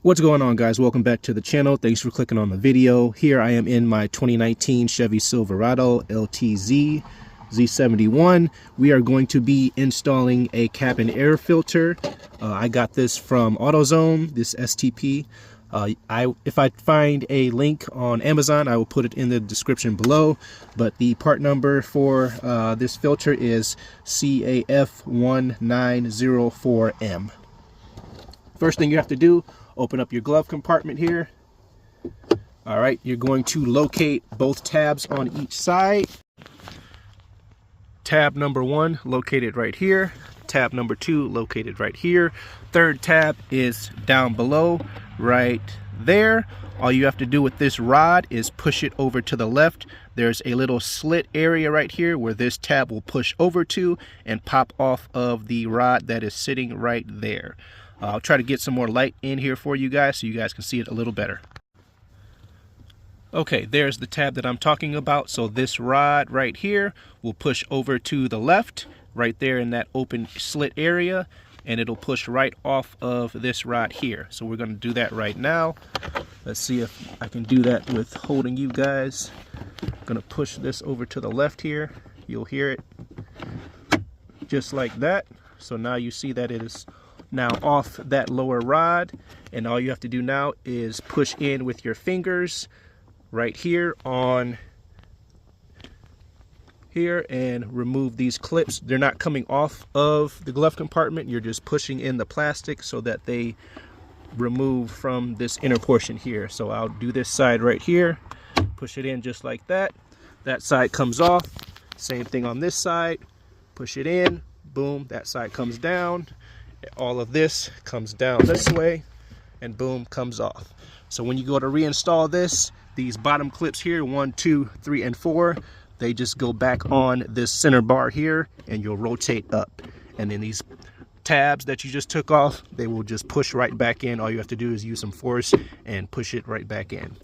What's going on, guys? Welcome back to the channel. Thanks for clicking on the video. Here I am in my 2019 Chevy Silverado LTZ Z71. We are going to be installing a cabin air filter. I got this from AutoZone, this STP. If I find a link on Amazon, I will put it in the description below. But the part number for this filter is CAF1904M. First thing you have to do, open up your glove compartment here. All right, you're going to locate both tabs on each side. Tab number 1 located right here. Tab number 2 located right here. Third tab is down below right there. All you have to do with this rod is push it over to the left. There's a little slit area right here where this tab will push over to and pop off of the rod that is sitting right there. I'll try to get some more light in here for you guys so you guys can see it a little better. Okay, there's the tab that I'm talking about. So this rod right here will push over to the left, right there in that open slit area, and it'll push right off of this rod here. So we're going to do that right now. Let's see if I can do that with holding you guys. I'm going to push this over to the left here. You'll hear it just like that. So now you see that it is now off that lower rod, and all you have to do now is push in with your fingers right here on here and remove these clips. They're not coming off of the glove compartment, you're just pushing in the plastic so that they remove from this inner portion here. So I'll do this side right here, push it in just like that. That side comes off. Same thing on this side, push it in, boom, that side comes down. All of this comes down this way, and boom, comes off. So when you go to reinstall this, these bottom clips here, 1, 2, 3, and 4, they just go back on this center bar here, and you'll rotate up. And then these tabs that you just took off, they will just push right back in. All you have to do is use some force and push it right back in.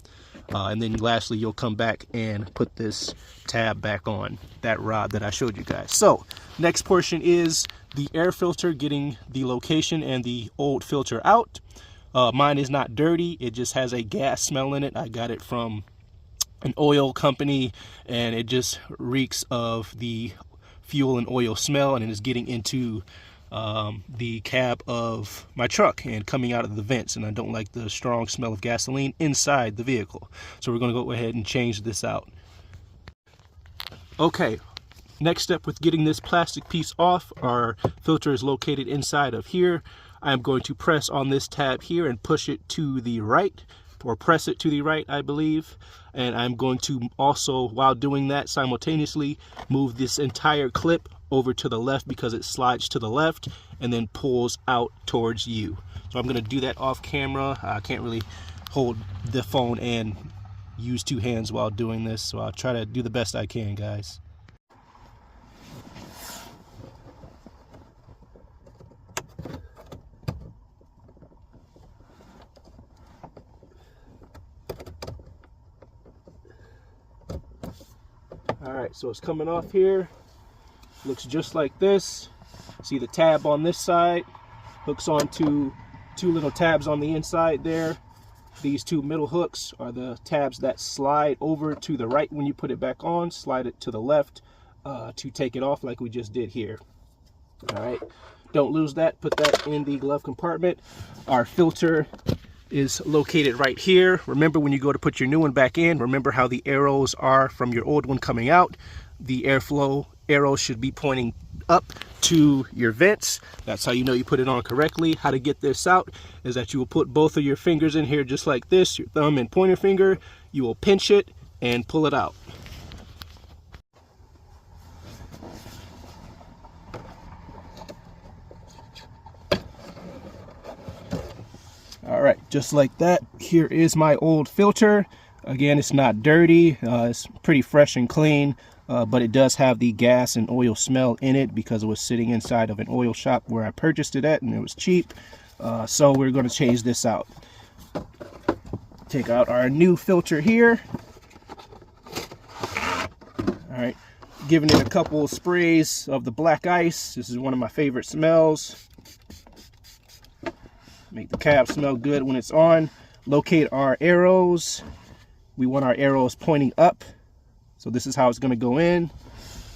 And then lastly, you'll come back and put this tab back on that rod that I showed you guys. So next portion is the air filter, getting the location and the old filter out. Mine is not dirty, it just has a gas smell in it. I got it from an oil company, and it just reeks of the fuel and oil smell, and it is getting into the cab of my truck and coming out of the vents, and I don't like the strong smell of gasoline inside the vehicle. So we're going to go ahead and change this out. Okay, next step with getting this plastic piece off, our filter is located inside of here. I'm going to press on this tab here and push it to the right, or press it to the right, I believe. And I'm going to also, while doing that, simultaneously move this entire clip over to the left because it slides to the left and then pulls out towards you. So I'm going to do that off camera. I can't really hold the phone and use two hands while doing this, so I'll try to do the best I can, guys. Alright, so it's coming off here. Looks just like this. See the tab on this side hooks onto two little tabs on the inside there. These two middle hooks are the tabs that slide over to the right when you put it back on, slide it to the left to take it off like we just did here. Alright, don't lose that, put that in the glove compartment. Our filter is located right here. Remember, when you go to put your new one back in, remember how the arrows are from your old one coming out. The airflow arrows should be pointing up to your vents. That's how you know you put it on correctly. How to get this out is that you will put both of your fingers in here just like this, your thumb and pointer finger. You will pinch it and pull it out. All right, just like that, here is my old filter. Again, it's not dirty, it's pretty fresh and clean, but it does have the gas and oil smell in it because it was sitting inside of an oil shop where I purchased it at, and it was cheap. So we're going to change this out. Take out our new filter here. All right, giving it a couple of sprays of the black ice. This is one of my favorite smells. Make the cab smell good when it's on. Locate our arrows. We want our arrows pointing up. So this is how it's going to go in.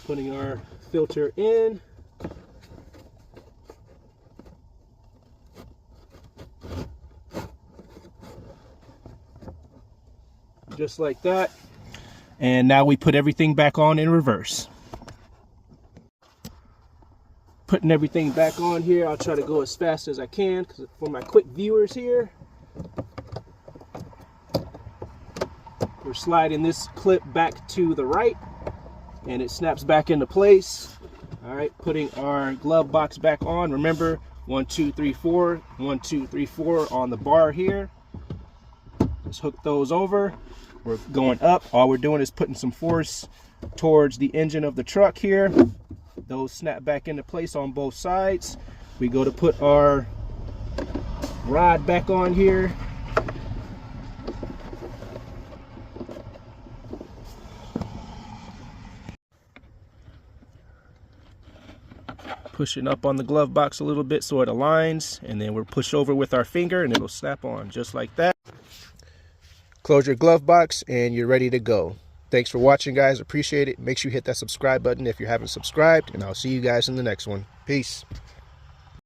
Putting our filter in. Just like that. And now we put everything back on in reverse. Putting everything back on here. I'll try to go as fast as I can for my quick viewers here. We're sliding this clip back to the right and it snaps back into place. All right, putting our glove box back on. Remember, 1, 2, 3, 4, 1, 2, 3, 4 on the bar here. Let's hook those over. We're going up. All we're doing is putting some force towards the engine of the truck here. Those snap back into place on both sides. We go to put our rod back on here. Pushing up on the glove box a little bit so it aligns, and then we'll push over with our finger and it'll snap on just like that. Close your glove box and you're ready to go. Thanks for watching, guys. Appreciate it. Make sure you hit that subscribe button if you haven't subscribed, and I'll see you guys in the next one. Peace.